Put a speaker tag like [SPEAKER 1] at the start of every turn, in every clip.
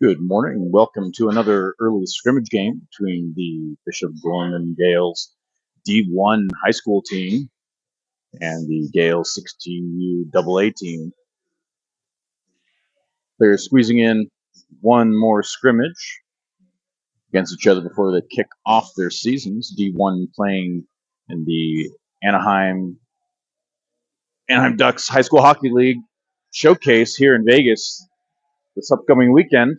[SPEAKER 1] Good morning. Welcome to another early scrimmage game between the Bishop Gorman Gales D1 high school team and the Gales 16UAA team. They're squeezing in one more scrimmage against each other before they kick off their seasons. D1 playing in the Anaheim Ducks High School Hockey League showcase here in Vegas this upcoming weekend.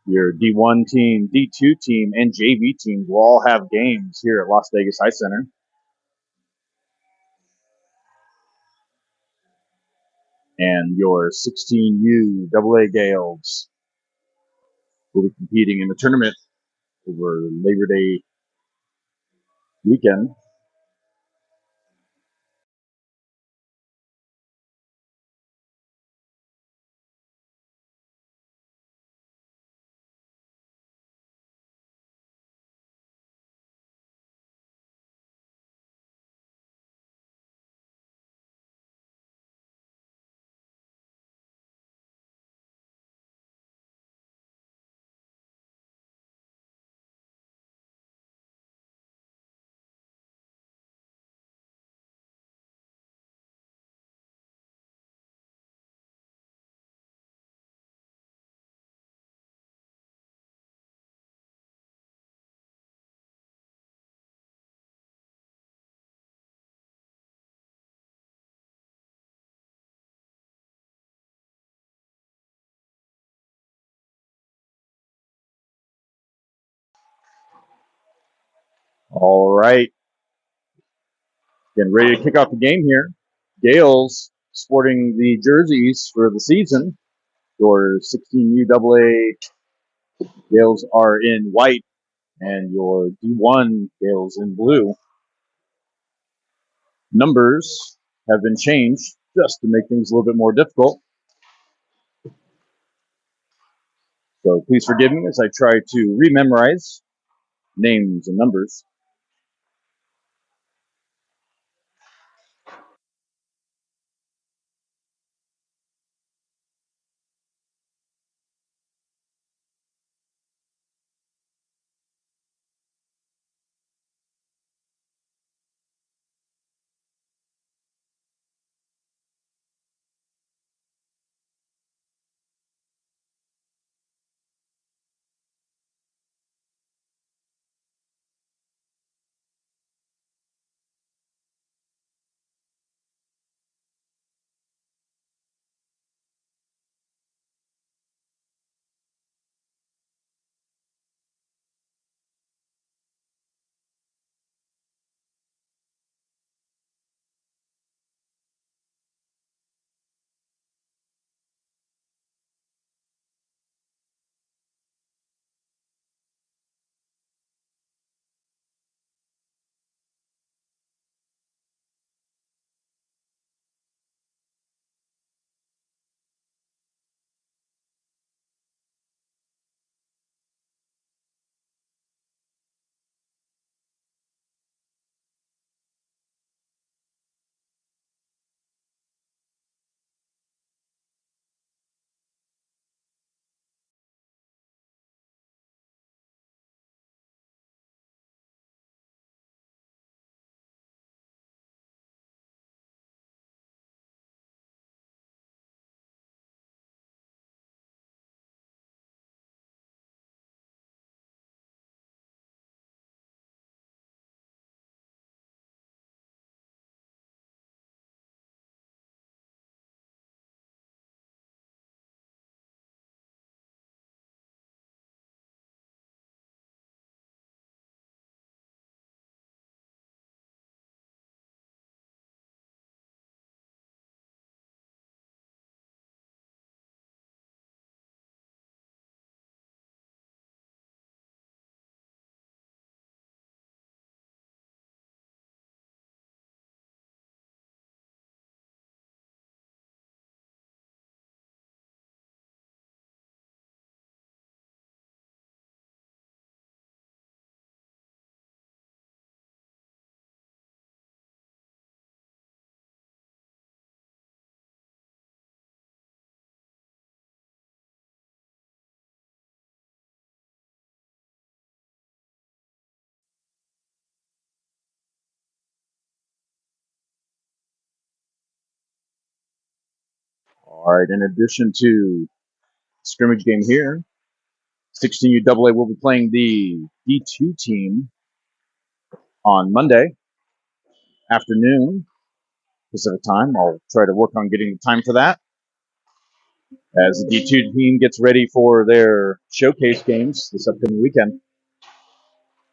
[SPEAKER 1] Your D1 team, D2 team, and JV teams will all have games here at Las Vegas High Center. And your 16UAA Gales will be competing in the tournament over Labor Day weekend. All right. Getting ready to kick off the game here. Gales sporting the jerseys for the season. Your 16UAA Gales are in white, and your D1 Gales in blue. Numbers have been changed just to make things a little bit more difficult. So please forgive me as I try to rememorize names and numbers. All right, in addition to scrimmage game here, 16UAA will be playing the D2 team on Monday afternoon Pacific time. I'll try to work on getting time for that as the D2 team gets ready for their showcase games this upcoming weekend.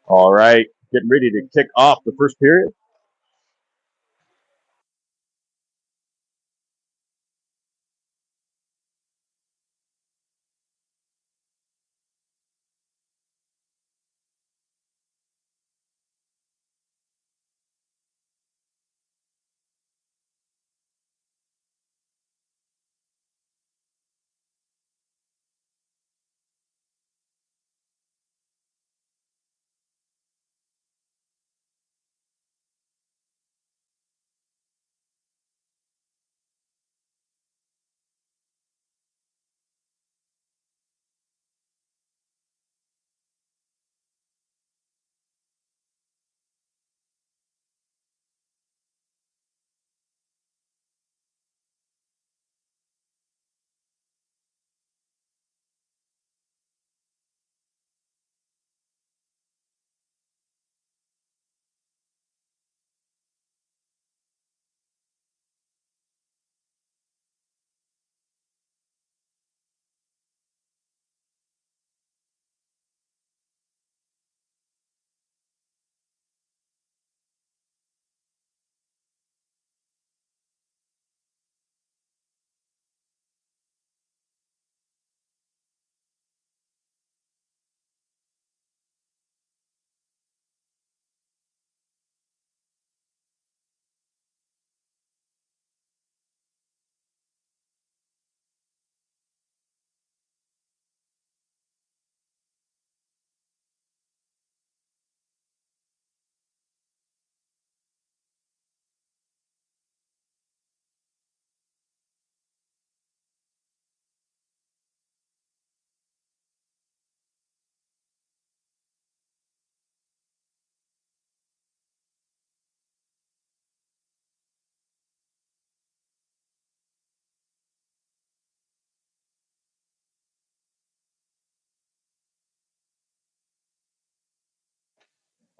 [SPEAKER 1] All right, getting ready to kick off the first period.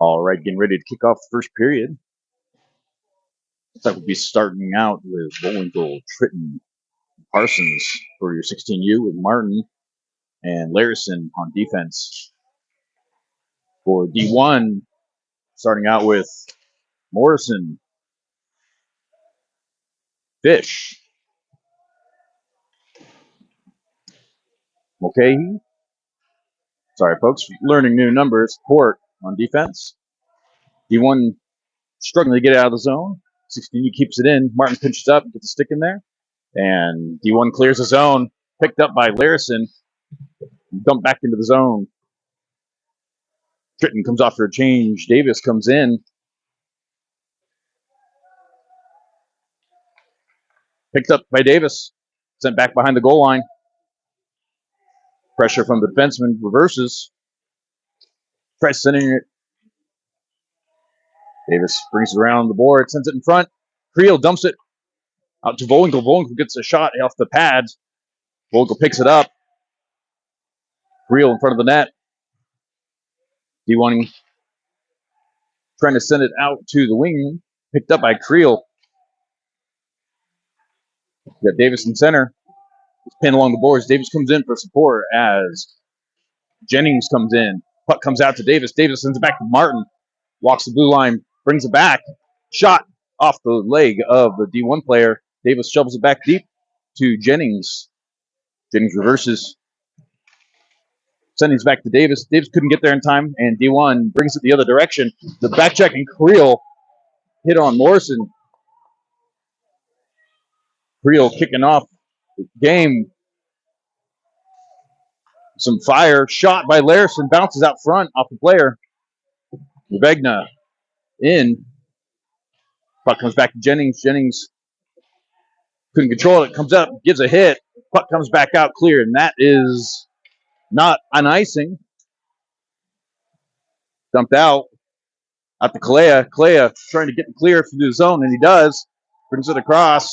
[SPEAKER 1] All right, getting ready to kick off the first period. That would be starting out with Bullwinkle, Tritton, Parsons for your 16U with Martin and Larison on defense. For D1, starting out with Morrison, Fish, Mulcahy. Sorry, folks, learning new numbers. Port on defense. D1 struggling to get out of the zone. 16U keeps it in. Martin pinches up, gets a stick in there. And D1 clears the zone. Picked up by Larison. Dumped back into the zone. Tritton comes off for a change. Davis comes in. Picked up by Davis. Sent back behind the goal line. Pressure from the defenseman. Reverses. Tries sending it. Davis brings it around the board. Sends it in front. Creel dumps it out to Bullwinkle. Bullwinkle gets a shot off the pads. Bullwinkle picks it up. Creel in front of the net. D1 trying to send it out to the wing. Picked up by Creel. We got Davis in center. He's pinned along the boards. Davis comes in for support as Jennings comes in. Puck comes out to Davis. Davis sends it back to Martin. Walks the blue line. Brings it back. Shot off the leg of the D1 player. Davis shovels it back deep to Jennings. Jennings reverses. Sending it back to Davis. Davis couldn't get there in time, and D1 brings it the other direction. The back check and Creel hit on Morrison. Creel kicking off the game. Some fire. Shot by Larison. Bounces out front off the player. Vegna in. Puck comes back to Jennings. Jennings couldn't control it. Comes up. Gives a hit. Puck comes back out clear, and that is not an icing. Dumped out to Kalea. Kalea trying to get the clear through the zone, and he does. Brings it across.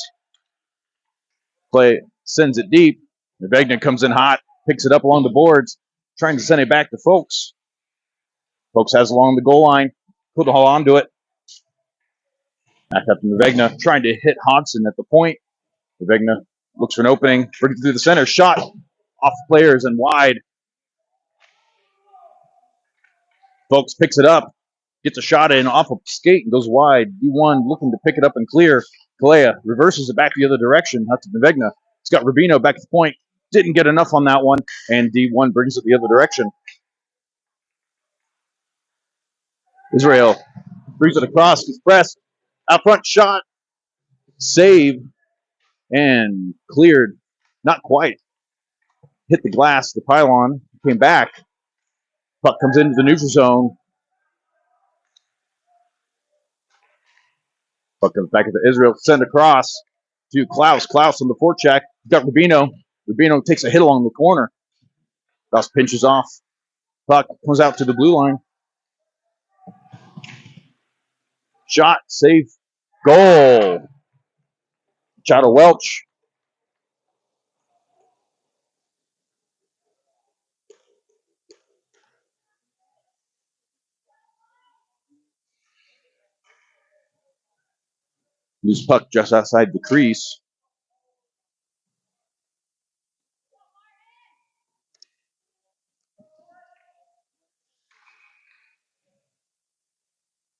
[SPEAKER 1] Play sends it deep. Nevegna comes in hot, picks it up along the boards, trying to send it back to Folks. Folks has along the goal line, couldn't hold on to it. Back up to Nevegna, trying to hit Hodgson at the point. Nevegna looks for an opening, brings it through the center, shot off players and wide. Folks picks it up, gets a shot in off a skate and goes wide. D1 looking to pick it up and clear. Kalea reverses it back the other direction. Out to Nevegna. It's got Rubino back at the point. Didn't get enough on that one, and D1 brings it the other direction. Israel brings it across, gets pressed. Out front shot. Save. And cleared. Not quite. Hit the glass, the pylon. Came back. Puck comes into the neutral zone. Puck comes back into Israel. Send across to Klaus. Klaus on the forecheck. Got Rubino. Rubino takes a hit along the corner. Klaus pinches off. Puck comes out to the blue line. Shot, save, goal. Shot of Welch. Loose puck just outside the crease.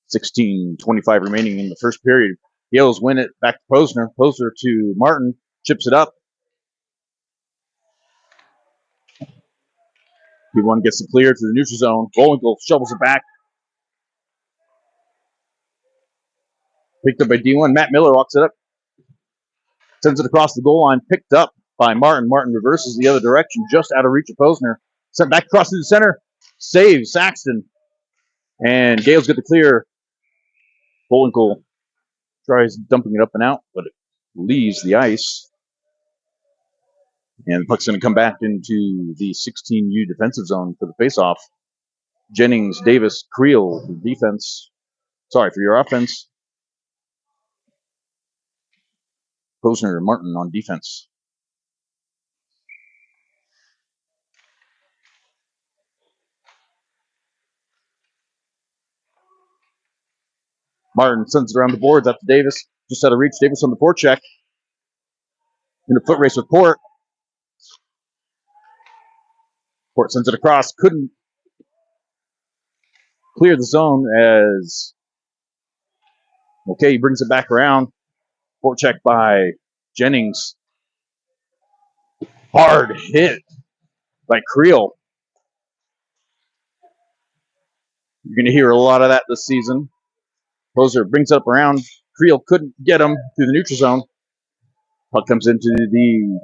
[SPEAKER 1] $16:25 remaining in the first period. Gales win it back to Posner. Posner to Martin. Chips it up. D1 gets it clear to the neutral zone. Bullwinkle shovels it back. Picked up by D1. Matt Miller walks it up. Sends it across the goal line. Picked up by Martin. Martin reverses the other direction, just out of reach of Posner. Sent back across to the center. Save Saxton. And Gales get the clear. Bullwinkle tries dumping it up and out, but it leaves the ice. And the puck's going to come back into the 16U defensive zone for the faceoff. Jennings, Davis, Creel for defense. Sorry, for your offense. Posner and Martin on defense. Martin sends it around the boards up to Davis. Just out of reach. Davis on the forecheck. In a foot race with Port. Port sends it across. Couldn't clear the zone as he brings it back around. Forecheck by Jennings. Hard hit by Creel. You're going to hear a lot of that this season. Poser brings it up around. Creel couldn't get him through the neutral zone. Puck comes into the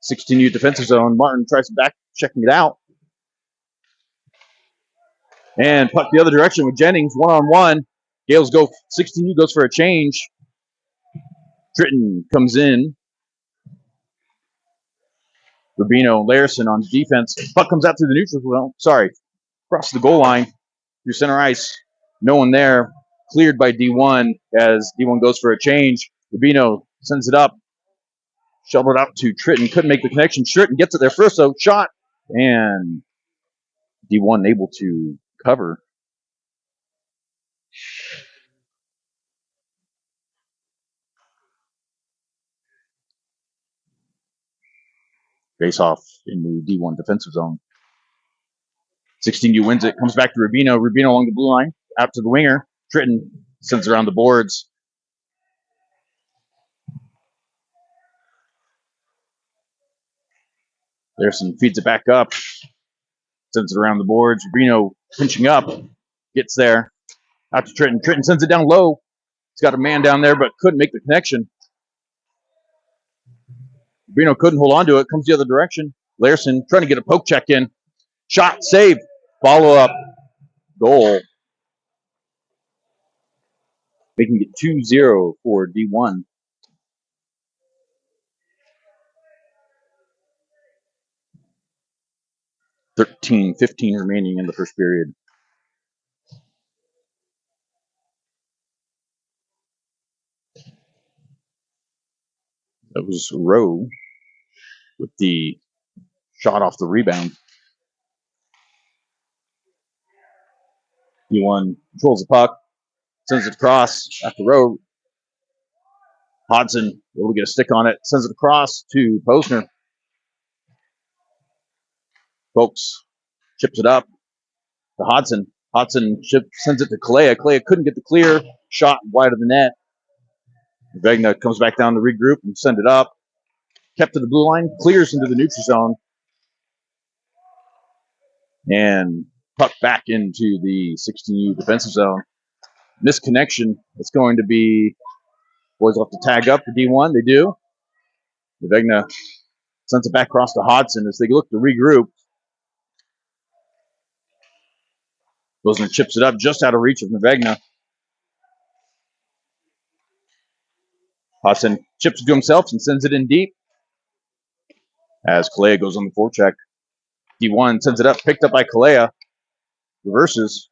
[SPEAKER 1] 16U defensive zone. Martin tries back checking it out. And puck the other direction with Jennings, one-on-one. Gales go, 16U goes for a change. Tritton comes in. Rubino, Larison on defense. Puck comes out through the neutral zone. Across the goal line through center ice. No one there. Cleared by D1 as D1 goes for a change. Rubino sends it up. Shoveled out to Tritton. Couldn't make the connection. Tritton gets it there first, though. Shot. And D1 able to cover. Face off in the D1 defensive zone. 16U wins it. Comes back to Rubino. Rubino along the blue line. Out to the winger. Tritton sends it around the boards. Larson feeds it back up. Sends it around the boards. Rubino pinching up. Gets there. Out to Tritton. Tritton sends it down low. He's got a man down there, but couldn't make the connection. Rubino couldn't hold on to it. Comes the other direction. Larson trying to get a poke check in. Shot, save. Follow up. Goal. Making it 2-0 for D1. $13:15 remaining in the first period. That was Rowe. with the shot off the rebound. D1 controls the puck, sends it across at the road. Hodson able to get a stick on it, sends it across to Posner. Folks chips it up to Hodson. Hodson sends it to Kalea. Kalea couldn't get the clear. Shot wide of the net. Vegna comes back down to regroup and send it up. Kept to the blue line. Clears into the neutral zone. And puck back into the 16U defensive zone. Misconnection. It's going to be boys will have to tag up the D1. They do. Vegna sends it back across to Hodson as they look to regroup. Posner chips it up just out of reach of Navegna. Hodson chips it to himself and sends it in deep. As Kalea goes on the forecheck. D1 sends it up, picked up by Kalea. Reverses.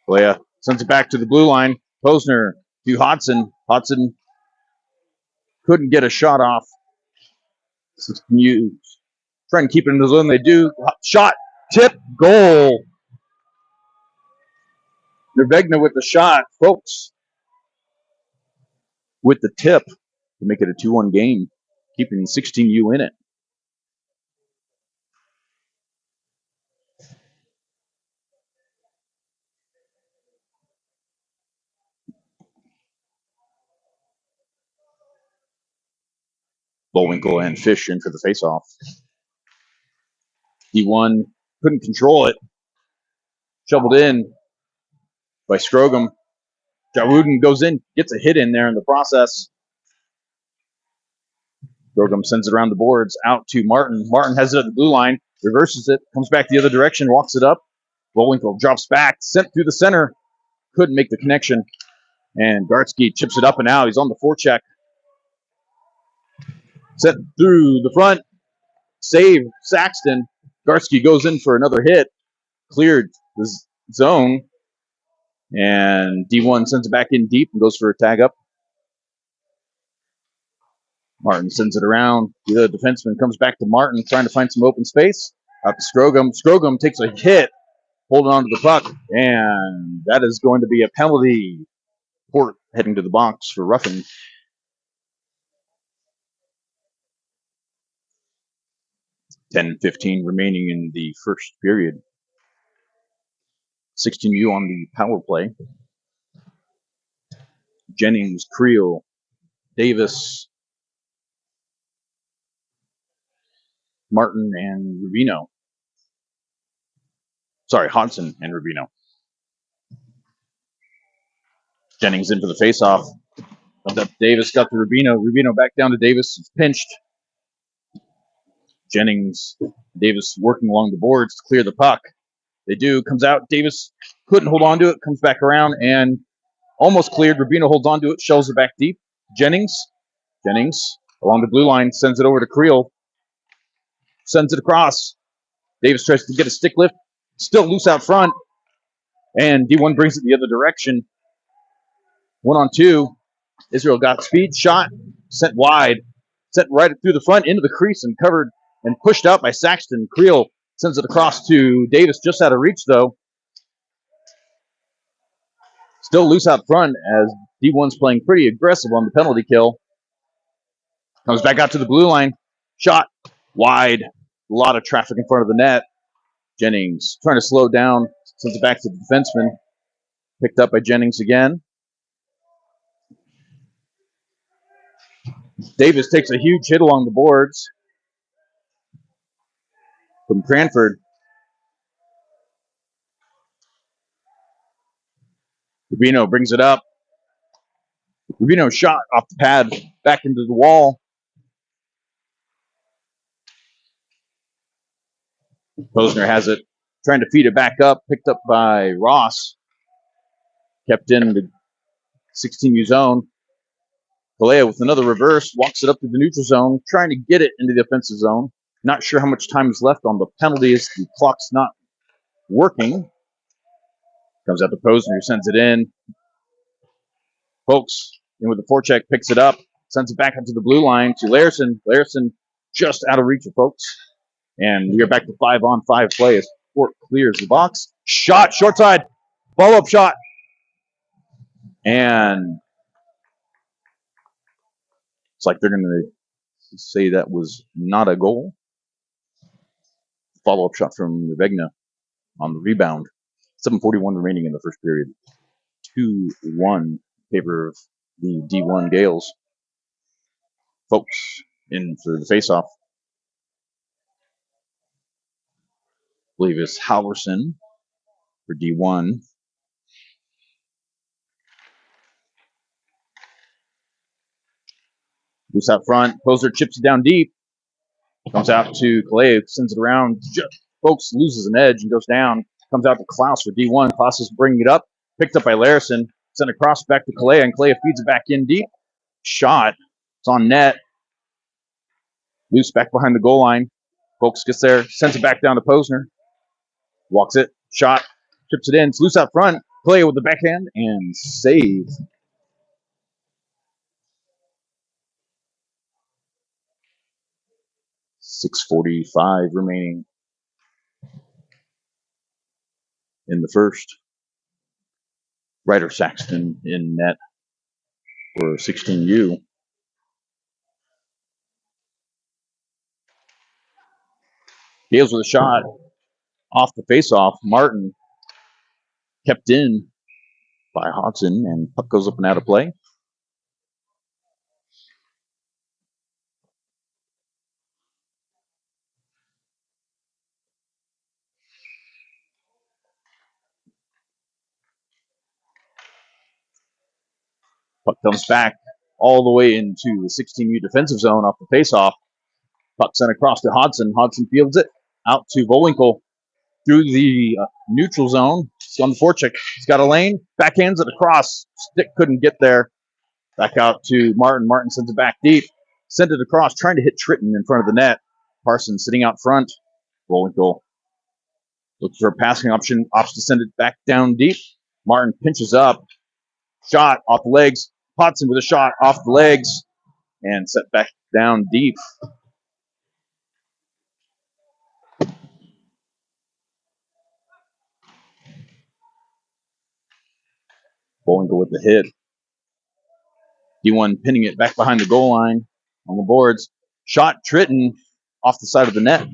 [SPEAKER 1] Kalea sends it back to the blue line. Posner to Hodson. Hodson couldn't get a shot off. Trying to keep it in the zone. They do. Shot. Tip. Goal. Navegna with the shot. Folks with the tip to make it a 2-1 game, keeping 16U in it. Bullwinkle and Fish in for the faceoff. D1 couldn't control it. Shoveled in by Scrogum. Jawudin goes in, gets a hit in there in the process. Scrogum sends it around the boards, out to Martin. Martin has it at the blue line, reverses it, comes back the other direction, walks it up. Bullwinkle drops back, sent through the center. Couldn't make the connection. And Gartsky chips it up and out. He's on the forecheck. Sent through the front. Save Saxton. Gartsky goes in for another hit. Cleared the zone. And D1 sends it back in deep and goes for a tag up. Martin sends it around. The defenseman comes back to Martin, trying to find some open space. Out to Scrogum. Scrogum takes a hit, holding on to the puck. And that is going to be a penalty. Port heading to the box for roughing. (10:15) remaining in the first period. 16U on the power play. Jennings, Creel, Davis, Martin, and Rubino. Sorry, Hodson and Rubino. Jennings in for the faceoff. Up Davis, got to Rubino. Rubino back down to Davis. It's pinched. Jennings, Davis working along the boards to clear the puck. They do. Comes out. Davis couldn't hold on to it. Comes back around and almost cleared. Rubino holds on to it. Shells it back deep. Jennings along the blue line. Sends it over to Creel. Sends it across. Davis tries to get a stick lift. Still loose out front. And D1 brings it the other direction. 1-on-2. Israel got speed. Shot. Sent wide. Sent right through the front into the crease and covered and pushed out by Saxton. Creel sends it across to Davis, just out of reach, though. Still loose out front as D1's playing pretty aggressive on the penalty kill. Comes back out to the blue line. Shot wide. A lot of traffic in front of the net. Jennings trying to slow down. Sends it back to the defenseman. Picked up by Jennings again. Davis takes a huge hit along the boards from Cranford. Rubino brings it up. Rubino shot off the pad back into the wall. Posner has it, trying to feed it back up. Picked up by Ross. Kept in the 16U zone. Kalea with another reverse, walks it up to the neutral zone, trying to get it into the offensive zone. Not sure how much time is left on the penalties. The clock's not working. Comes out to Posner, who sends it in. Folks, in with the forecheck, picks it up, sends it back up to the blue line to Larison. Larison just out of reach of folks. And we are back to 5-on-5 play as Fort clears the box. Shot, short side, follow-up shot. And it's like they're going to say that was not a goal. Follow-up shot from Vegna on the rebound. 7:41 remaining in the first period. 2-1 favor of the D1 Gales. Folks in for the face-off. I believe it's Halverson for D1. Loose out front. Poser chips it down deep. Comes out to Calais, sends it around. Folks loses an edge and goes down. Comes out to Klaus for D1. Klaus is bringing it up. Picked up by Larison. Sent across back to Calais, and Calais feeds it back in deep. Shot. It's on net. Loose back behind the goal line. Folks gets there. Sends it back down to Posner. Walks it. Shot. Chips it in. It's loose out front. Calais with the backhand and save. .645 remaining in the first. Ryder Saxton in net for 16U. Gales with a shot off the face-off. Martin kept in by Hodgson, and puck goes up and out of play. Puck comes back all the way into the 16U defensive zone off the face-off. Puck sent across to Hodgson. Hodgson fields it out to Volinkel through the neutral zone. He's on the forecheck. He's got a lane. Backhands it across. Stick couldn't get there. Back out to Martin. Martin sends it back deep. Sent it across, trying to hit Tritton in front of the net. Parsons sitting out front. Volinkel looks for a passing option. Opts to send it back down deep. Martin pinches up. Shot off the legs. Hodgson with a shot off the legs and set back down deep. Volinkel with the hit. D1 pinning it back behind the goal line on the boards. Shot Tritton off the side of the net.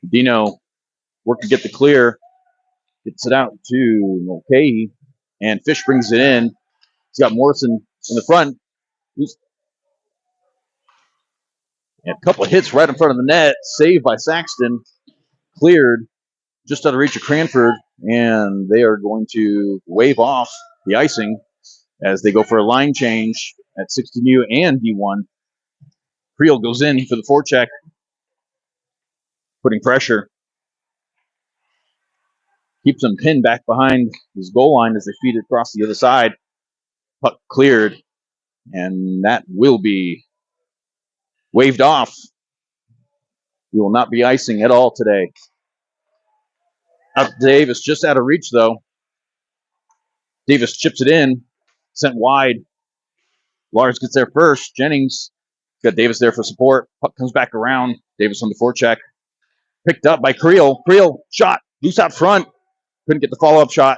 [SPEAKER 1] Dino worked to get the clear. Gets it out to Mulcahy. And Fish brings it in. He's got Morrison in the front. And a couple of hits right in front of the net. Saved by Saxton. Cleared just out of reach of Cranford. And they are going to wave off the icing as they go for a line change at 16U and D1. Creel goes in for the forecheck, putting pressure. Keeps him pinned back behind his goal line as they feed it across the other side. Puck cleared, and that will be waved off. We will not be icing at all today. Out to Davis, just out of reach, though. Davis chips it in, sent wide. Lars gets there first. Jennings got Davis there for support. Puck comes back around. Davis on the forecheck. Picked up by Creel. Creel shot loose out front. Couldn't get the follow-up shot.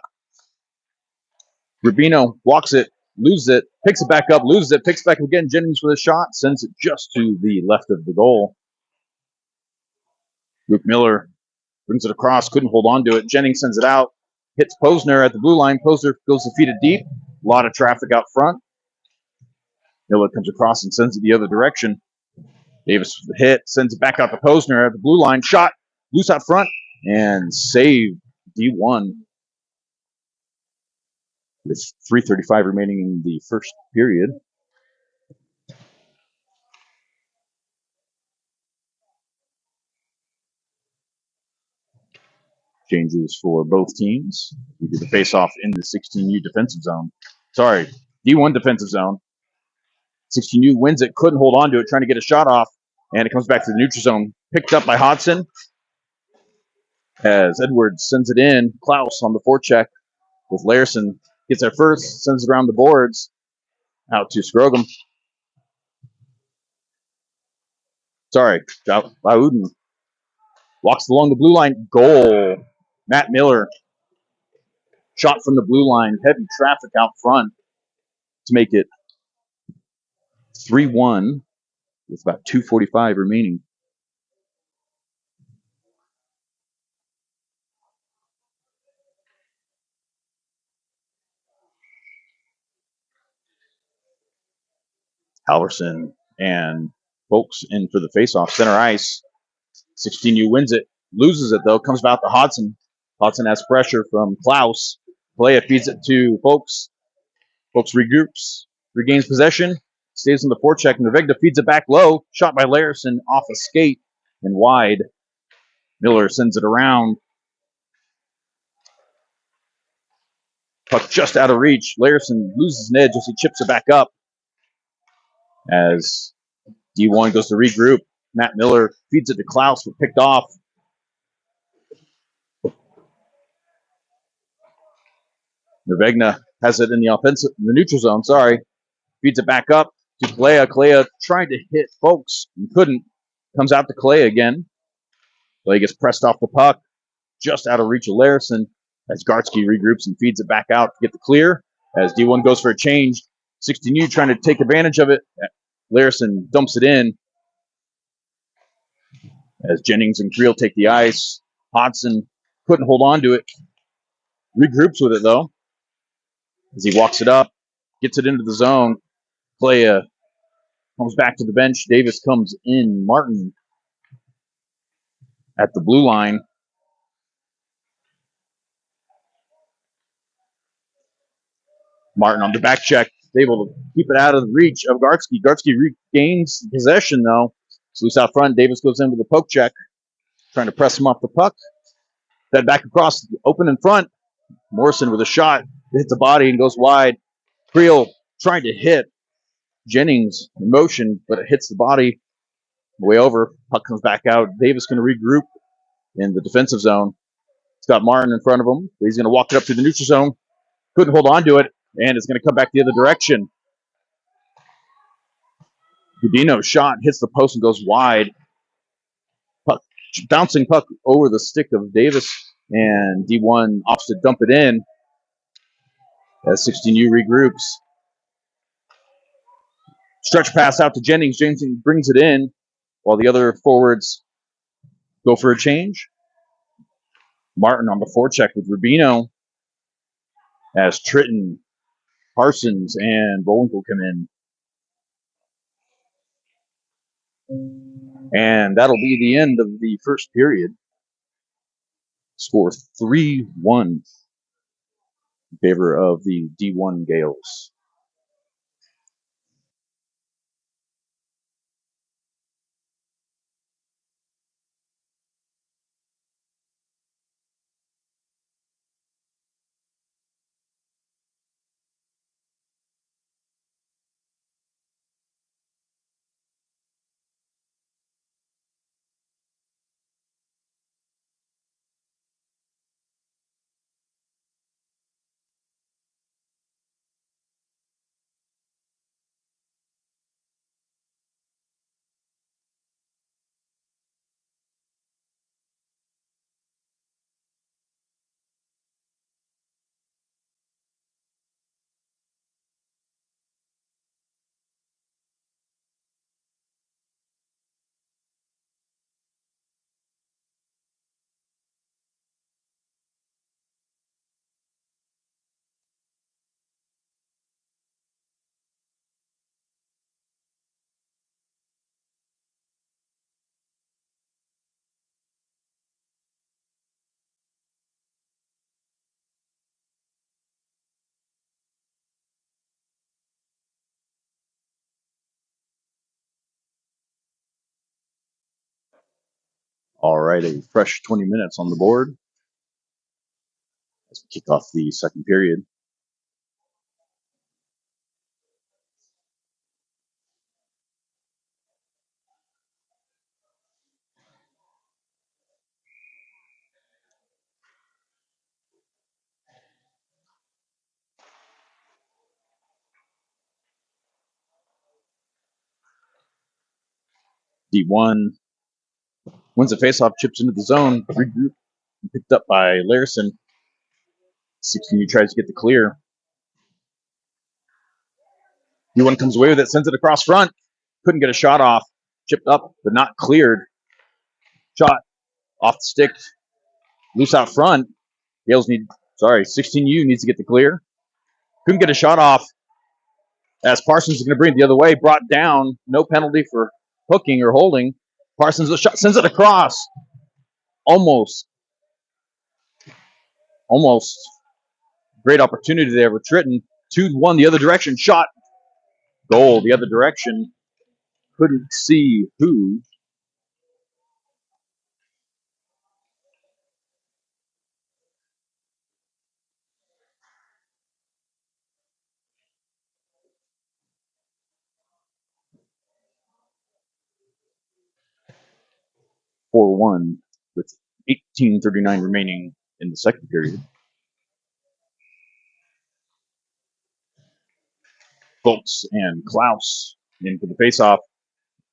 [SPEAKER 1] Rubino walks it, loses it, picks it back up, loses it, picks back again. Jennings with a shot, sends it just to the left of the goal. Luke Miller brings it across, couldn't hold on to it. Jennings sends it out, hits Posner at the blue line. Posner goes to feed it deep. A lot of traffic out front. Miller comes across and sends it the other direction. Davis with the hit, sends it back out to Posner at the blue line. Shot, loose out front, and save D1. With 3:35 remaining in the first period. Changes for both teams. We do the face-off in the 16U defensive zone. Sorry, D1 defensive zone. 16U wins it, couldn't hold on to it, trying to get a shot off, and it comes back to the neutral zone. Picked up by Hodgson as Edwards sends it in. Klaus on the forecheck with Larison Gets there first, sends it around the boards. Out to Scrogum. Sorry, Loudon. Walks along the blue line. Goal. Matt Miller. Shot from the blue line. Heavy traffic out front to make it 3-1 with about 2:45 remaining. Halverson and Folks in for the faceoff. Center ice. 16U wins it. Loses it, though. Comes back to Hodson. Hodson has pressure from Klaus. Playa feeds it to Folks. Folks regroups. Regains possession. Stays in the forecheck. Nervegna feeds it back low. Shot by Larison off a skate and wide. Miller sends it around. Puck just out of reach. Larison loses an edge as he chips it back up. As D1 goes to regroup. Matt Miller feeds it to Klaus, but picked off. Nervegna has it in the neutral zone, Feeds it back up to Kalea. Kalea tried to hit Folks and couldn't. Comes out to Kalea again. Kalea gets pressed off the puck, just out of reach of Larison, as Gartsky regroups and feeds it back out to get the clear. As D1 goes for a change, 16U trying to take advantage of it. Larison dumps it in. As Jennings and Creel take the ice, Hodson couldn't hold on to it. Regroups with it, though, as he walks it up, gets it into the zone. Kalea comes back to the bench. Davis comes in. Martin at the blue line. Martin on the back check, able to keep it out of the reach of Gartsky. Gartsky regains possession, though. It's loose out front. Davis goes in with a poke check, trying to press him off the puck. Then back across, open in front. Morrison with a shot. It hits the body and goes wide. Creel trying to hit Jennings in motion, but it hits the body way over. Puck comes back out. Davis going to regroup in the defensive zone. It's got Martin in front of him. He's going to walk it up to the neutral zone. Couldn't hold on to it, and it's going to come back the other direction. Gudino's shot hits the post and goes wide. Puck, bouncing puck over the stick of Davis, and D1 opts to dump it in as 16U regroups. Stretch pass out to Jennings. Jennings brings it in while the other forwards go for a change. Martin on the forecheck with Rubino as Tritton, Parsons, and Bolinkel come in. And that'll be the end of the first period. Score 3-1 in favor of the D1 Gales. All right, a fresh 20 minutes on the board as we kick off the second period. D1 wins the faceoff, chips into the zone, regroup, picked up by Larison. 16U tries to get the clear. D1 comes away with it, sends it across front. Couldn't get a shot off. Chipped up, but not cleared. Shot off the stick, loose out front. 16U needs to get the clear. Couldn't get a shot off. As Parsons is going to bring it the other way, brought down, no penalty for hooking or holding. Parsons the shot, sends it across. Almost. Great opportunity there with Tritton. 2-1 the other direction. Shot. Goal the other direction. Couldn't see who. – 4-1 with 18:39 remaining in the second period. Folks and Klaus in for the faceoff.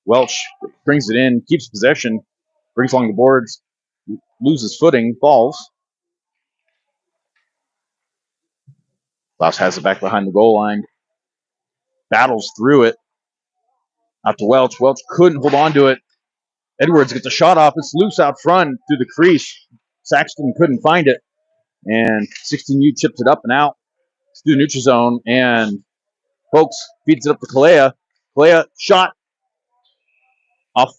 [SPEAKER 1] Welch brings it in, keeps possession, brings along the boards, loses footing, falls. Klaus has it back behind the goal line, battles through it. Out to Welch. Welch couldn't hold on to it. Edwards gets a shot off. It's loose out front through the crease. Saxton couldn't find it. And 16U chips it up and out through the neutral zone. And Folks feeds it up to Kalea. Kalea shot off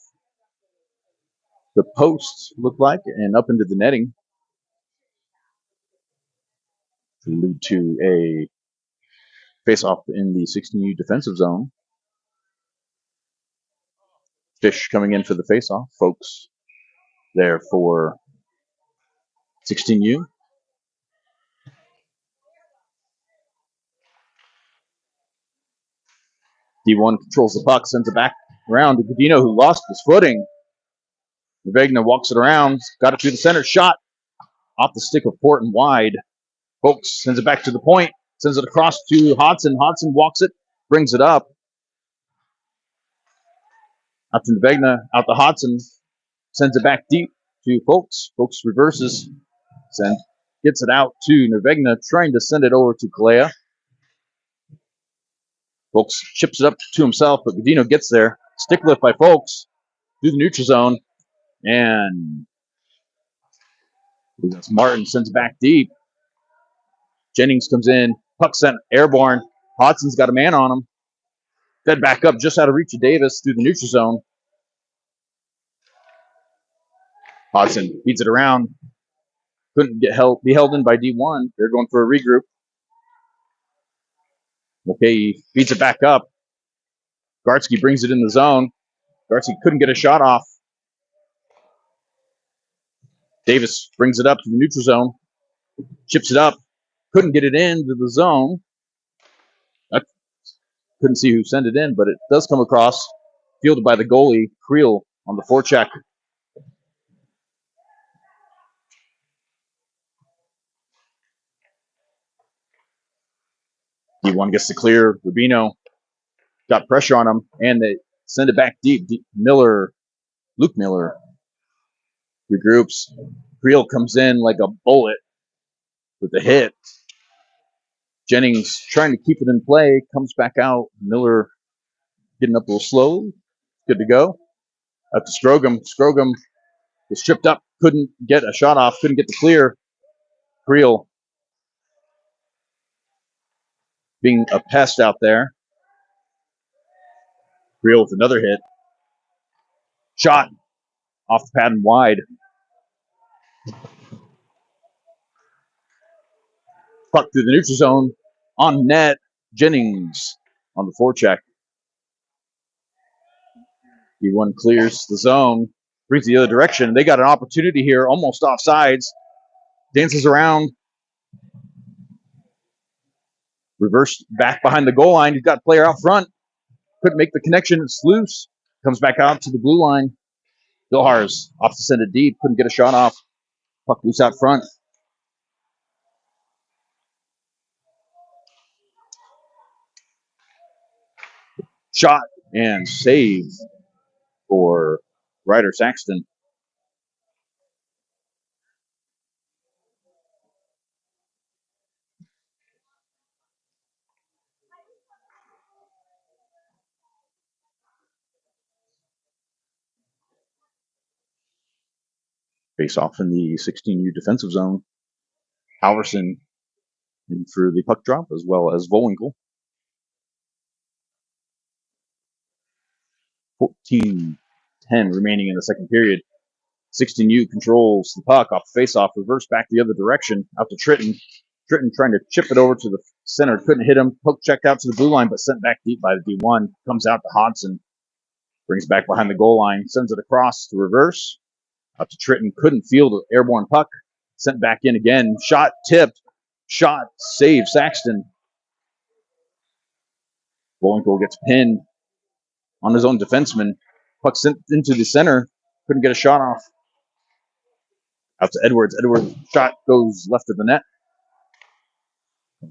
[SPEAKER 1] the post, looked like, and up into the netting to lead to a face-off in the 16U defensive zone. Fish coming in for the face-off. Folks there for 16U. D1 controls the puck, sends it back around to Godino, who lost his footing. Vegna walks it around, got it through the center, shot off the stick of Port and wide. Folks sends it back to the point, sends it across to Hodson. Hodson walks it, brings it up. Out to Vegna, out to Hodson, sends it back deep to Folks. Folks reverses, gets it out to Nervegna, trying to send it over to Kalea. Folks chips it up to himself, but Godino gets there. Stick lift by Folks through the neutral zone, and Martin sends it back deep. Jennings comes in, puck sent airborne. Hodson's got a man on him. Fed back up just out of reach of Davis through the neutral zone. Hodson feeds it around. Couldn't be held in by D1. They're going for a regroup. Okay, he feeds it back up. Gartsky brings it in the zone. Gartsky couldn't get a shot off. Davis brings it up to the neutral zone. Chips it up. Couldn't get it into the zone. I couldn't see who sent it in, but it does come across. Fielded by the goalie, Creel, on the forecheck. D1 gets to clear. Rubino got pressure on him, and they send it back deep. Luke Miller regroups. Creel comes in like a bullet with a hit. Jennings trying to keep it in play, comes back out. Miller getting up a little slowly. Good to go. Up to Strogum. Strogum was tripped up, couldn't get a shot off, couldn't get the clear. Creel being a pest out there. Creel with another hit. Shot off the pad and wide. Puck through the neutral zone. On net, Jennings on the forecheck. D1 clears the zone, brings the other direction. They got an opportunity here, almost offsides. Dances around. Reversed back behind the goal line. He's got a player out front. Couldn't make the connection. It's loose. Comes back out to the blue line. Bilhars off to send it deep. Couldn't get a shot off. Puck loose out front. Shot and save for Ryder Saxton. Face off in the 16U defensive zone. Halverson in for the puck drop, as well as Volinkel. 14-10 remaining in the second period. 16U controls the puck off the faceoff, reverse back the other direction, out to Tritton. Tritton trying to chip it over to the center, couldn't hit him. Poke checked out to the blue line, but sent back deep by the D1. Comes out to Hodson, brings back behind the goal line, sends it across to reverse. Out to Tritton, couldn't field an airborne puck. Sent back in again, shot tipped, shot save Saxton. Volinkel gets pinned on his own defenseman. Puck sent into the center, couldn't get a shot off. Out to Edwards. Edwards' shot goes left of the net.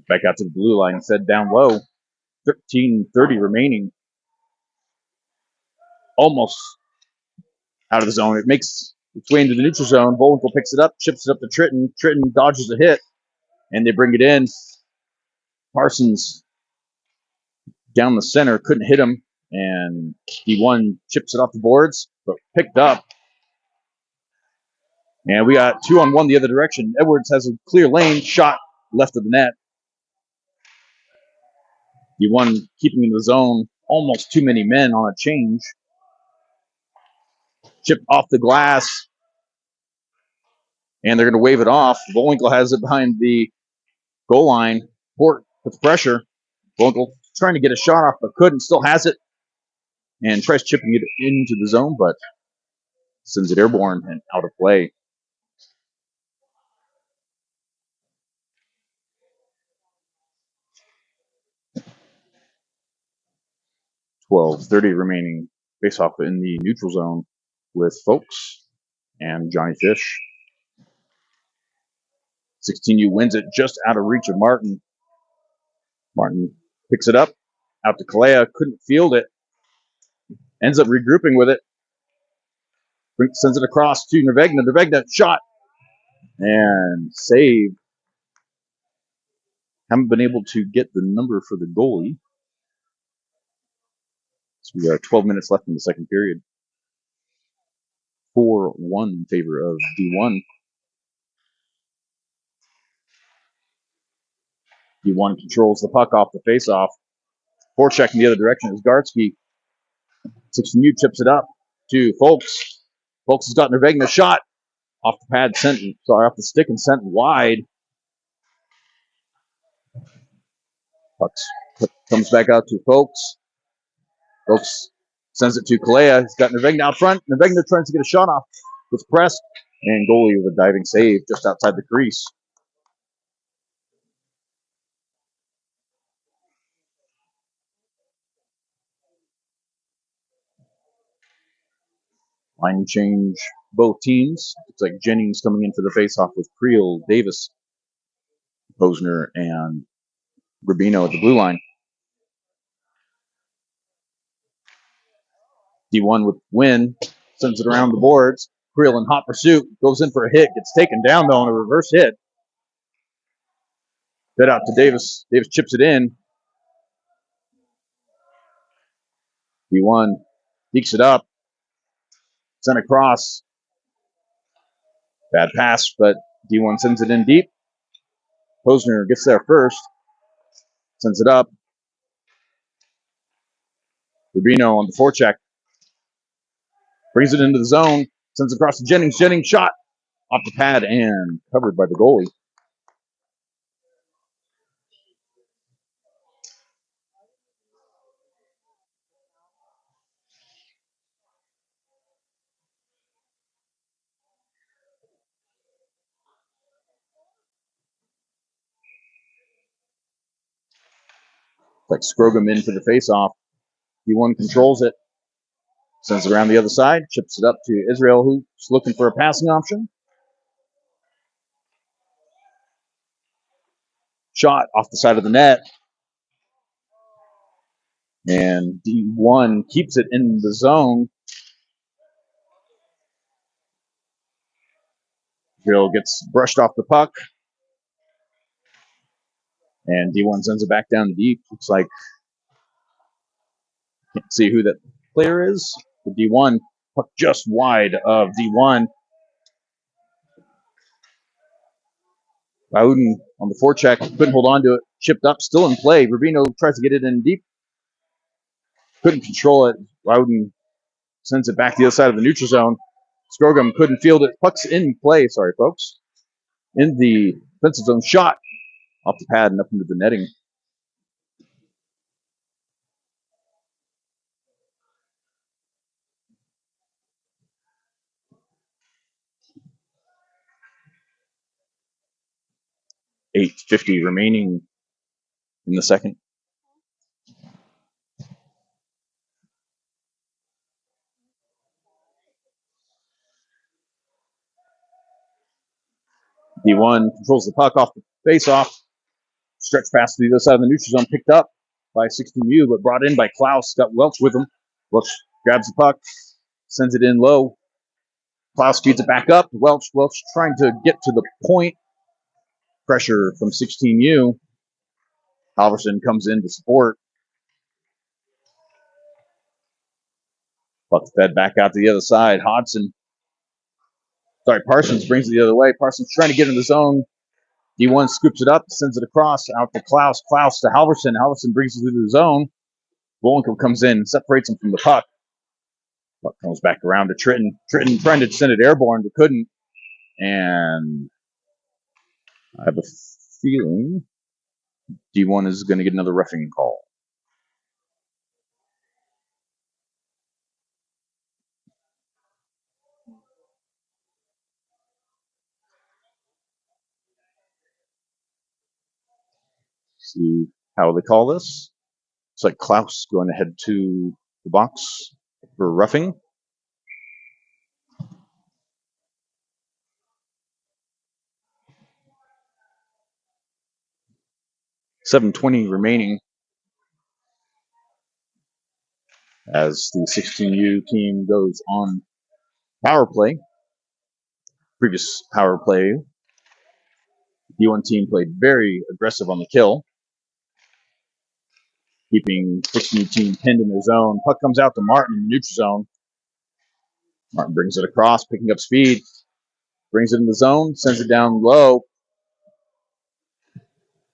[SPEAKER 1] Back out to the blue line, fed down low. 13:30 remaining. Almost out of the zone. It makes its way into the neutral zone. Volinkel picks it up, chips it up to Tritton. Tritton dodges a hit, and they bring it in. Parsons down the center, couldn't hit him, and D1 chips it off the boards, but picked up. And we got 2-on-1 the other direction. Edwards has a clear lane, shot left of the net. D1 keeping in the zone, almost too many men on a change. Chipped off the glass, and they're going to wave it off. Volinkel has it behind the goal line. Port puts pressure. Volinkel trying to get a shot off, but couldn't. Still has it, and tries chipping it into the zone, but sends it airborne and out of play. 12:30 remaining. Face off in the neutral zone with Folks and Johnny Fish. 16U wins it just out of reach of Martin. Martin picks it up out to Kalea, couldn't field it. Ends up regrouping with it. Sends it across to Nervegna. Nervegna shot and save. Haven't been able to get the number for the goalie. So we got 12 minutes left in the second period. 4-1 in favor of D1. D1 controls the puck off the faceoff. Forecheck in the other direction is Gartsky. 16U chips it up to Folks. Folks has got Nervegna shot off the pad, off the stick and sent wide. Puck comes back out to Folks. Folks sends it to Kalea. He's got Nervegna out front. Nervegna tries to get a shot off. Gets pressed. And goalie with a diving save just outside the crease. Line change both teams. Looks like Jennings coming in for the faceoff with Creel, Davis, Posner, and Rubino at the blue line. D1 with win, sends it around the boards. Creel in hot pursuit, goes in for a hit, gets taken down though on a reverse hit. Fed out to Davis. Davis chips it in. D1 dekes it up. Sent across. Bad pass, but D1 sends it in deep. Posner gets there first. Sends it up. Rubino on the forecheck. Brings it into the zone. Sends it across to Jennings. Jennings shot off the pad and covered by the goalie. Like Scrogum in for the faceoff. D1 controls it. Sends it around the other side. Chips it up to Israel, who's looking for a passing option. Shot off the side of the net. And D1 keeps it in the zone. Drill gets brushed off the puck, and D1 sends it back down to deep. Looks like, can't see who that player is. The D1, puck just wide of D1. Bowden on the forecheck, couldn't hold on to it, chipped up, still in play. Rubino tries to get it in deep, couldn't control it. Bowden sends it back to the other side of the neutral zone. Strogum couldn't field it. Puck's in play, sorry folks. In the defensive zone, shot off the pad and up into the netting. .850 remaining in the second. D1 controls the puck off the face-off. Stretch pass to the other side of the neutral zone, picked up by 16U, but brought in by Klaus. Got Welch with him. Welch grabs the puck, sends it in low. Klaus feeds it back up. Welch trying to get to the point. Pressure from 16U. Halverson comes in to support. Puck fed back out to the other side. Parsons brings it the other way. Parsons trying to get in the zone. D1 scoops it up, sends it across, out to Klaus. Klaus to Halverson. Halverson brings it through the zone. Wolenko comes in, separates him from the puck. Puck comes back around to Tritton. Tritton trying to send it airborne, but couldn't. And I have a feeling D1 is going to get another roughing call. See how they call this. It's like Klaus going ahead to the box for roughing. .720 remaining as the 16U team goes on power play. Previous power play, the D1 team played very aggressive on the kill, keeping 16U team pinned in their zone. Puck comes out to Martin in the neutral zone. Martin brings it across, picking up speed, brings it in the zone, sends it down low.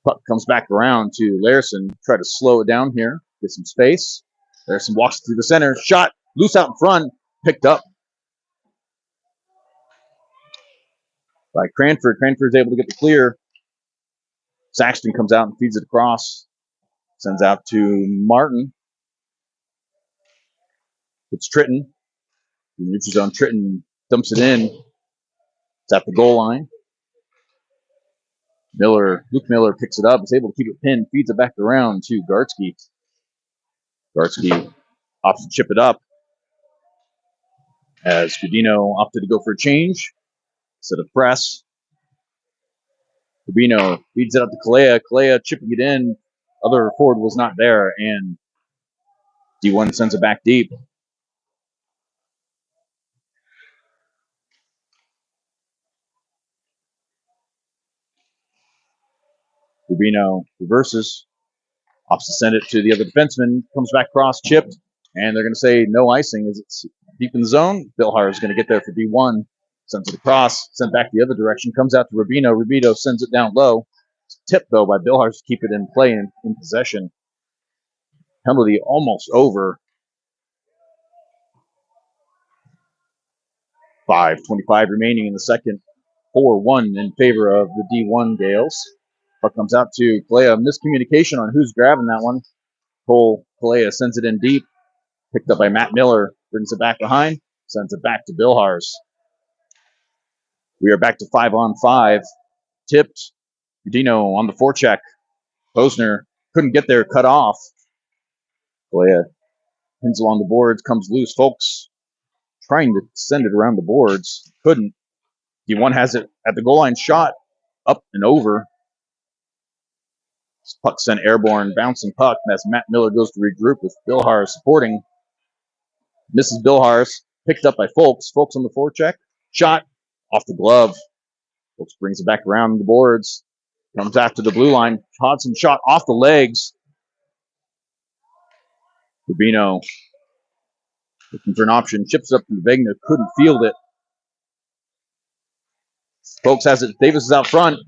[SPEAKER 1] Puck comes back around to Larson. Try to slow it down here, get some space. Larson walks through the center, shot, loose out in front, picked up by Cranford. Cranford's able to get the clear. Saxton comes out and feeds it across. Sends out to Martin. It's Tritton. In the neutral zone, Tritton dumps it in. It's at the goal line. Luke Miller picks it up. Is able to keep it pinned. Feeds it back around to Gartsky. Gartsky opts to chip it up as Gudino opted to go for a change instead of press. Gudino feeds it up to Kalea. Kalea chipping it in. Other forward was not there, and D1 sends it back deep. Rubino reverses, opts to send it to the other defenseman, comes back cross, chipped, and they're going to say no icing as it's deep in the zone. Bilhar is going to get there for D1, sends it across, sent back the other direction, comes out to Rubino. Rubino sends it down low. Tipped, though, by Bilhar to keep it in play and in possession. Penalty almost over. 5:25 remaining in the second. 4-1 in favor of the D1 Gales. Puck comes out to Kalea. Miscommunication on who's grabbing that one. Kalea sends it in deep. Picked up by Matt Miller. Brings it back behind. Sends it back to Bilhars. We are back to 5-on-5. Tipped. Udino on the forecheck. Posner couldn't get there. Cut off. Kalea pins along the boards. Comes loose. Folks trying to send it around the boards. Couldn't. D1 has it at the goal line. Shot up and over. Puck sent airborne, bouncing puck, and as Matt Miller goes to regroup with Bilhars supporting. Misses Bilhars, picked up by Folks. Folks on the forecheck. Shot off the glove. Brooks brings it back around the boards. Comes after the blue line. Hodson shot off the legs. Rubino looking for an option. Chips up to Vegna. Couldn't field it. Folks has it. Davis is out front.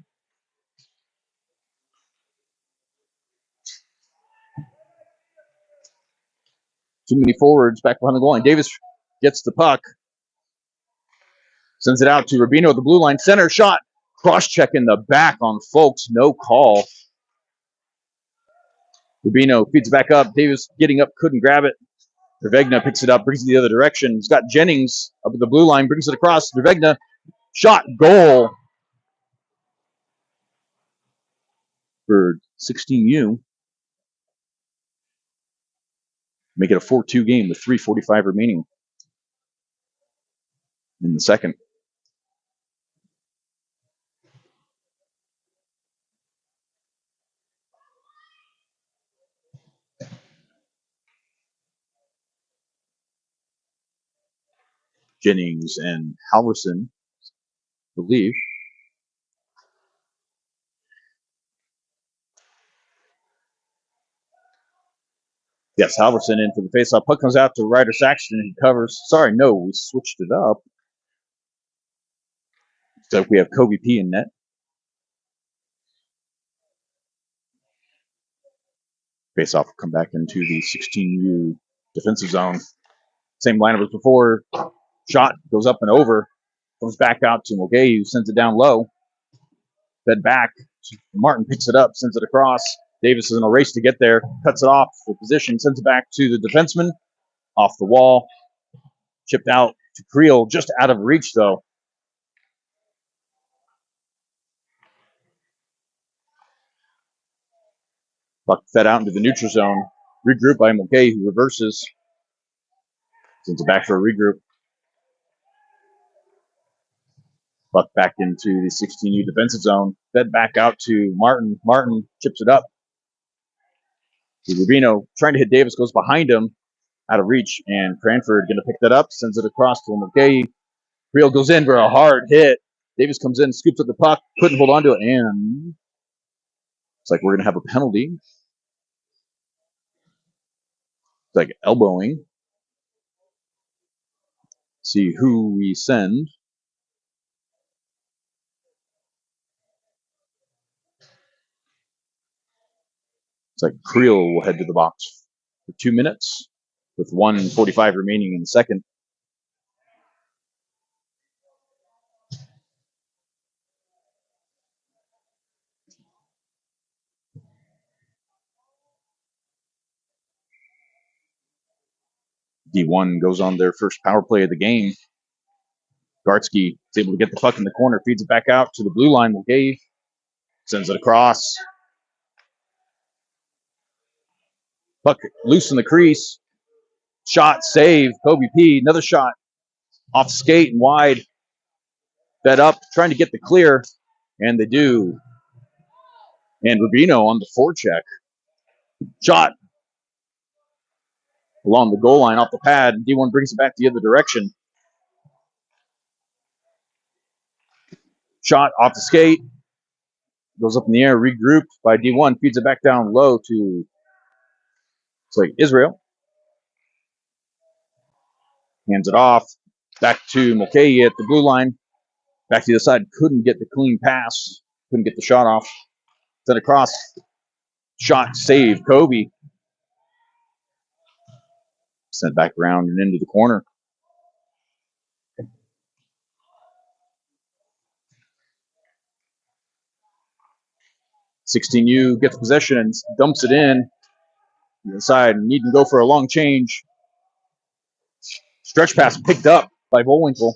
[SPEAKER 1] Too many forwards back behind the goal line. Davis gets the puck. Sends it out to Rubino at the blue line. Center shot. Cross check in the back on Folks. No call. Rubino feeds it back up. Davis getting up. Couldn't grab it. Dervegna picks it up. Brings it the other direction. He's got Jennings up at the blue line. Brings it across. Dervegna. Shot. Goal. For 16U. Make it a 4-2 game with 3:45 remaining in the second. Jennings and Halverson, I believe. Yes, Halverson in for the faceoff. Puck comes out to Ryder Saxton and he covers. Sorry, no, we switched it up. So we have Kobe P in net. Faceoff will come back into the 16U defensive zone. Same lineup as before. Shot goes up and over. Comes back out to Mulcahy, who sends it down low. Fed back. Martin picks it up, sends it across. Davis is in a race to get there. Cuts it off for position. Sends it back to the defenseman. Off the wall. Chipped out to Creel. Just out of reach, though. Puck fed out into the neutral zone. Regrouped by Mulcahy, who reverses. Sends it back for a regroup. Puck back into the 16U defensive zone. Fed back out to Martin. Martin chips it up. Rubino trying to hit Davis, goes behind him, out of reach, and Cranford going to pick that up, sends it across to Mulcahy. Creel goes in for a hard hit. Davis comes in, scoops up the puck, couldn't hold on to it, and it's like we're going to have a penalty. It's like elbowing. See who we send. It's like Creel will head to the box for 2 minutes with 1:45 remaining in the second. D1 goes on their first power play of the game. Gartsky is able to get the puck in the corner, feeds it back out to the blue line. Mulcahy sends it across. Puck loose in the crease. Shot, save. Kobe P. Another shot off skate and wide. Fed up, trying to get the clear, and they do. And Rubino on the forecheck. Shot along the goal line off the pad. D1 brings it back the other direction. Shot off the skate. Goes up in the air, regrouped by D1. Feeds it back down low to, it's like Israel. Hands it off. Back to Mulcahy at the blue line. Back to the side. Couldn't get the clean pass. Couldn't get the shot off. Sent across. Shot, save. Kobe. Sent back around and into the corner. (16U) gets possession and dumps it in. Inside, need to go for a long change. Stretch pass picked up by Bullwinkle.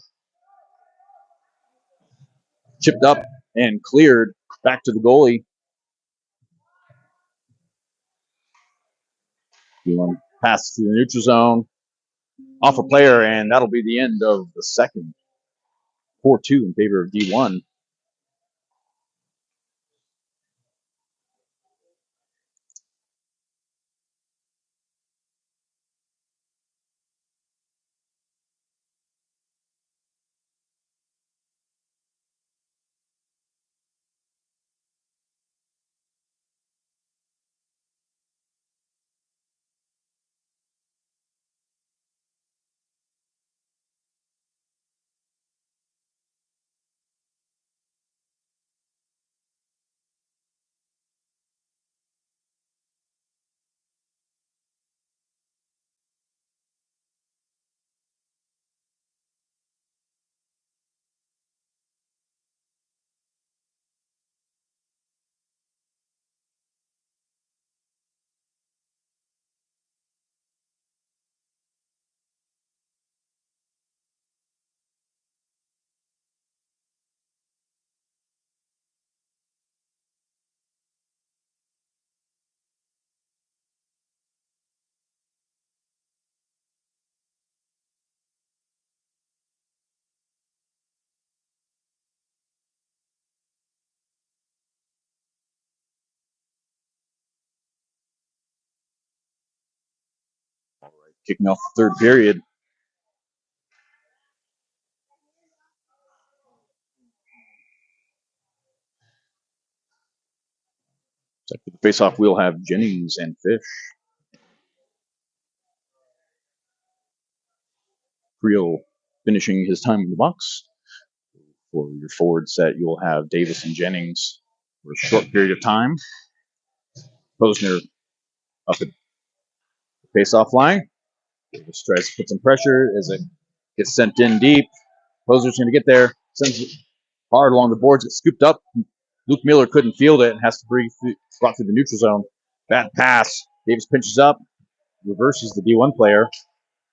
[SPEAKER 1] Chipped up and cleared back to the goalie. Pass to the neutral zone. Off a player, and that'll be the end of the second. 4-2 in favor of D1. Kicking off the third period. So for the face-off, we'll have Jennings and Fish. Creel finishing his time in the box. For your forward set, you'll have Davis and Jennings for a short period of time. Posner up at the face-off line. Davis tries to put some pressure as it gets sent in deep. Posner's going to get there. Sends it hard along the boards. Gets scooped up. Luke Miller couldn't field it and has to brought through the neutral zone. Bad pass. Davis pinches up. Reverses the D1 player.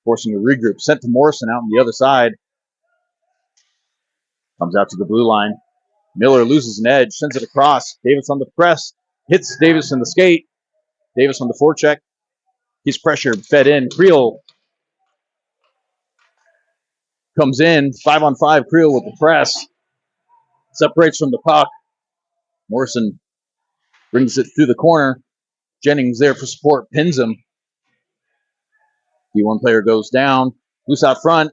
[SPEAKER 1] Forcing a regroup. Sent to Morrison out on the other side. Comes out to the blue line. Miller loses an edge. Sends it across. Davis on the press. Hits Davis in the skate. Davis on the forecheck. He's pressured. Fed in. Creel comes in. 5-on-5. Creel with the press. Separates from the puck. Morrison brings it through the corner. Jennings there for support. Pins him. D1 player goes down. Loose out front.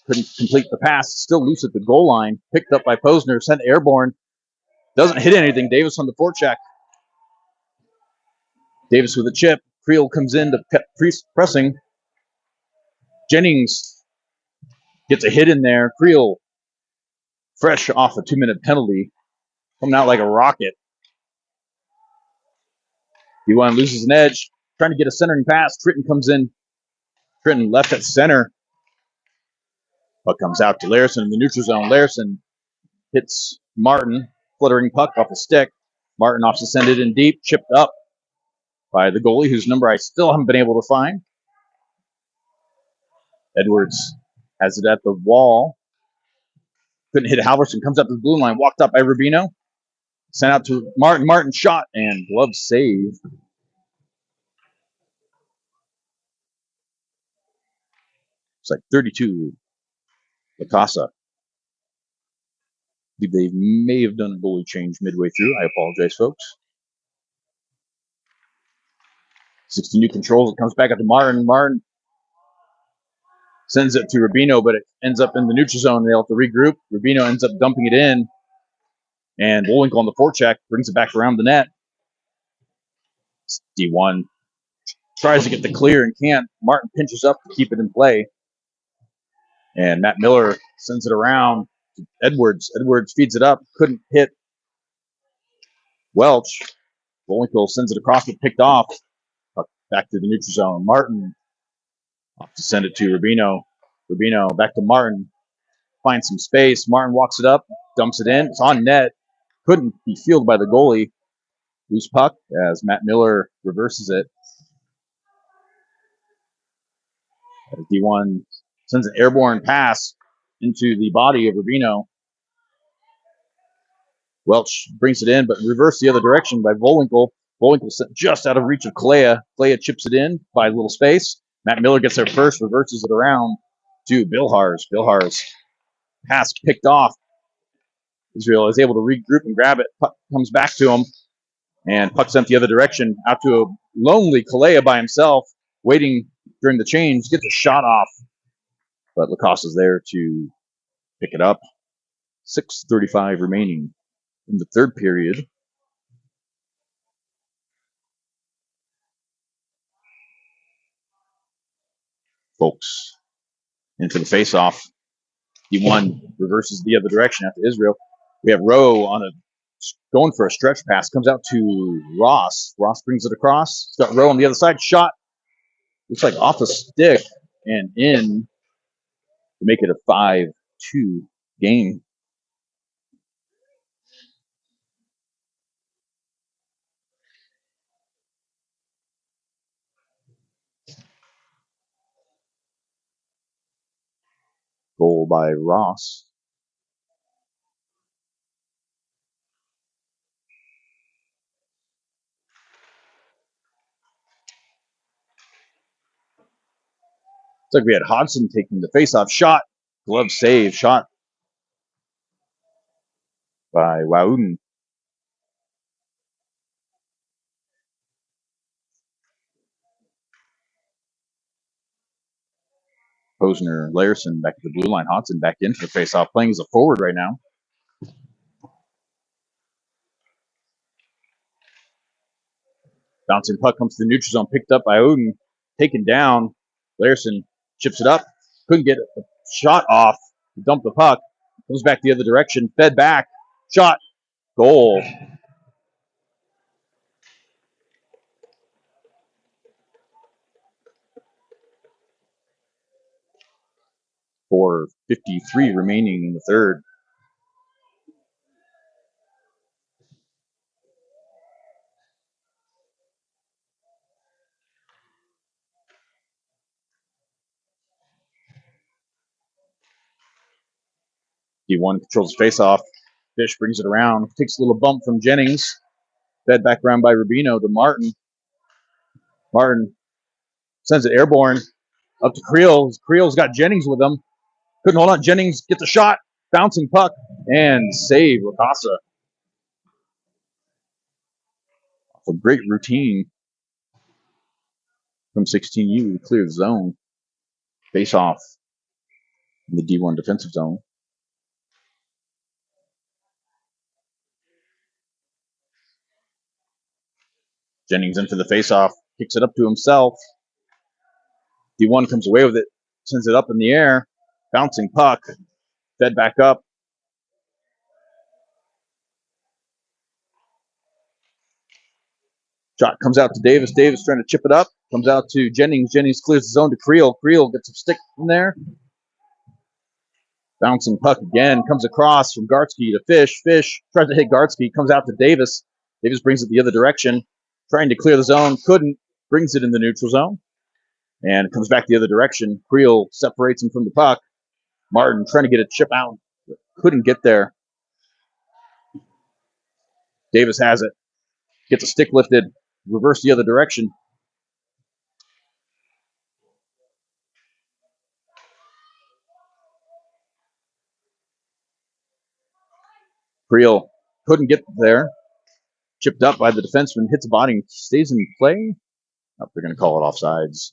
[SPEAKER 1] Couldn't complete the pass. Still loose at the goal line. Picked up by Posner. Sent airborne. Doesn't hit anything. Davis on the forecheck. Davis with a chip. Creel comes in to pressing. Jennings gets a hit in there. Creel, fresh off a 2-minute penalty, coming out like a rocket. D1 loses an edge. Trying to get a centering pass. Tritton comes in. Tritton left at center. Puck comes out to Larison in the neutral zone. Larison hits Martin. Fluttering puck off the stick. Martin off to send it in deep. Chipped up by the goalie, whose number I still haven't been able to find. Edwards has it at the wall. Couldn't hit Halverson. Comes up to the blue line. Walked up by Rubino. Sent out to Martin. Martin shot and glove save. It's like 32. Lacasa. I believe they may have done a goalie change midway through. I apologize, folks. 16U controls. It comes back up to Martin. Martin sends it to Rubino, but it ends up in the neutral zone. They'll have to regroup. Rubino ends up dumping it in. And Bullwinkle on the forecheck brings it back around the net. D1 tries to get the clear and can't. Martin pinches up to keep it in play. And Matt Miller sends it around to Edwards. Edwards feeds it up. Couldn't hit Welch. Bullwinkle sends it across, but picked off. Back to the neutral zone. Martin off to send it to Rubino. Rubino back to Martin. Finds some space. Martin walks it up, dumps it in. It's on net. Couldn't be fielded by the goalie. Loose puck as Matt Miller reverses it. As D1 sends an airborne pass into the body of Rubino. Welch brings it in, but reversed the other direction by Bullwinkle. Bullwinkle just out of reach of Kalea. Kalea chips it in by a little space. Matt Miller gets there first, reverses it around to Bilhars. Bilhars pass picked off. Israel is able to regroup and grab it. Puck comes back to him, and puck sent the other direction out to a lonely Kalea by himself, waiting during the change. Gets a shot off, but Lacosta's there to pick it up. 6:35 remaining in the third period. Folks into the face-off. D1 reverses the other direction after Israel. We have Rowe on going for a stretch pass. Comes out to Ross. Ross brings it across. He's got Rowe on the other side. Shot. Looks like off the stick and in to make it a 5-2 game. Goal by Ross. Looks like we had Hodgson taking the face-off shot. Glove save. Shot by Wauden. Posner, Larson back to the blue line. Hodson back in for the face-off, playing as a forward right now. Bouncing puck comes to the neutral zone, picked up by Odin, taken down. Larson chips it up, couldn't get a shot off, dumped the puck, comes back the other direction, fed back, shot, goal. For 53 remaining in the third. D1 controls the face-off. Fish brings it around, takes a little bump from Jennings. Fed back around by Rubino to Martin. Martin sends it airborne up to Creel. Creel's got Jennings with him. Couldn't hold on. Jennings gets a shot. Bouncing puck and save Lacasa. A great routine from 16U to clear the zone. Face off in the D1 defensive zone. Jennings into the face-off, kicks it up to himself. D1 comes away with it, sends it up in the air. Bouncing puck, fed back up. Shot comes out to Davis. Davis trying to chip it up. Comes out to Jennings. Jennings clears the zone to Creel. Creel gets a stick from there. Bouncing puck again. Comes across from Gartsky to Fish. Fish tries to hit Gartsky. Comes out to Davis. Davis brings it the other direction. Trying to clear the zone. Couldn't. Brings it in the neutral zone. And comes back the other direction. Creel separates him from the puck. Martin trying to get a chip out. Couldn't get there. Davis has it. Gets a stick lifted. Reverse the other direction. Creel couldn't get there. Chipped up by the defenseman. Hits the body and stays in play. Oh, they're going to call it offsides.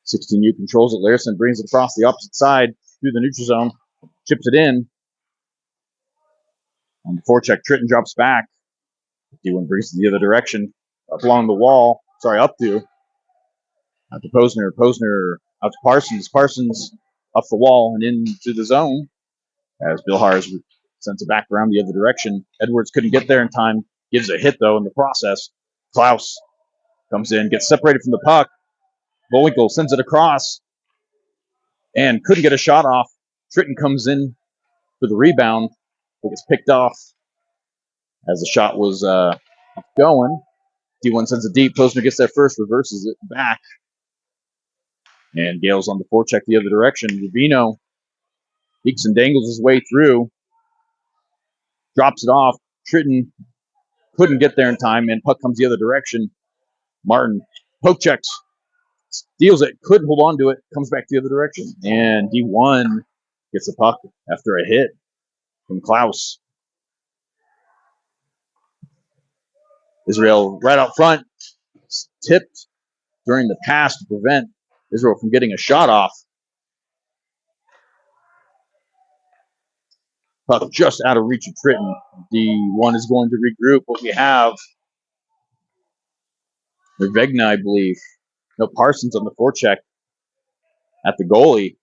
[SPEAKER 1] (16U) controls it. Larson brings it across the opposite side through the neutral zone. Chips it in. On the forecheck, Tritton drops back. D1 brings it the other direction. Up along the wall. Sorry, up to. Out to Posner. Posner out to Parsons. Parsons up the wall and into the zone. As Bill Hars sends it back around the other direction. Edwards couldn't get there in time. Gives a hit, though, in the process. Klaus comes in, gets separated from the puck. Bullwinkle sends it across and couldn't get a shot off. Tritton comes in for the rebound. It gets picked off as the shot was going. D1 sends it deep. Posner gets there first, reverses it back. And Gale's on the forecheck the other direction. Rubino peeks and dangles his way through. Drops it off. Tritton couldn't get there in time, and puck comes the other direction. Martin poke checks. Steals it. Couldn't hold on to it. Comes back the other direction. And D1 gets the puck after a hit from Klaus. Israel right out front. Tipped during the pass to prevent Israel from getting a shot off. Puck just out of reach of Tritton. D1 is going to regroup. What we have, Vegna, I believe. No, Parsons on the forecheck at the goalie.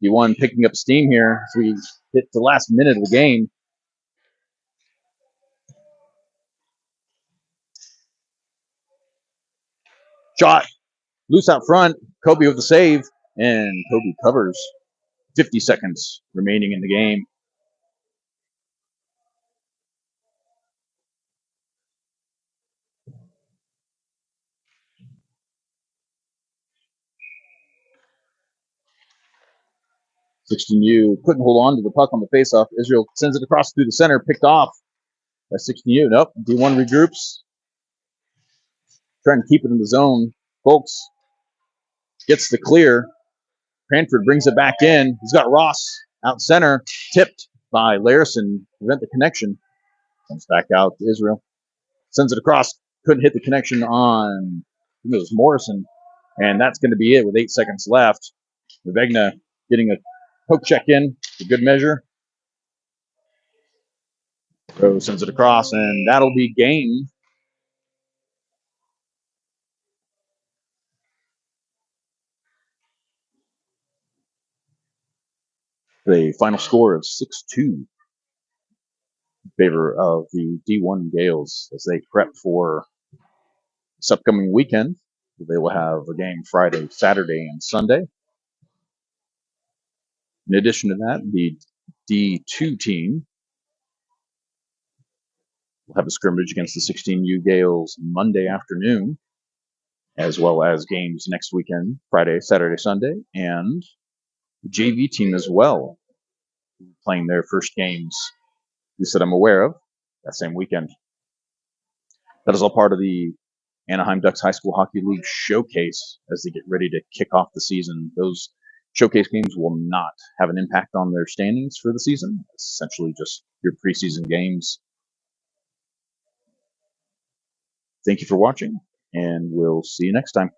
[SPEAKER 1] D1 picking up steam here as we hit the last minute of the game. Shot loose out front. Kobe with the save, and Kobe covers. 50 seconds remaining in the game. (16U) couldn't hold on to the puck on the faceoff. Israel sends it across through the center, picked off by (16U). Nope. D1 regroups. trying to keep it in the zone. Folks gets the clear. Cranford brings it back in. He's got Ross out center, tipped by Larison. Prevent the connection. Comes back out to Israel. Sends it across. Couldn't hit the connection on, I think it was Morrison. And that's going to be it with 8 seconds left. Vegna getting a poke check in for good measure. Rose sends it across, and that'll be game. The final score of 6-2 in favor of the D1 Gales as they prep for this upcoming weekend. They will have a game Friday, Saturday, and Sunday. In addition to that, the D2 team will have a scrimmage against the 16U Gales Monday afternoon, as well as games next weekend, Friday, Saturday, Sunday, and the JV team as well, playing their first games, at least that I'm aware of, that same weekend. That is all part of the Anaheim Ducks High School Hockey League showcase as they get ready to kick off the season. Those showcase games will not have an impact on their standings for the season. It's essentially just your preseason games. Thank you for watching, and we'll see you next time.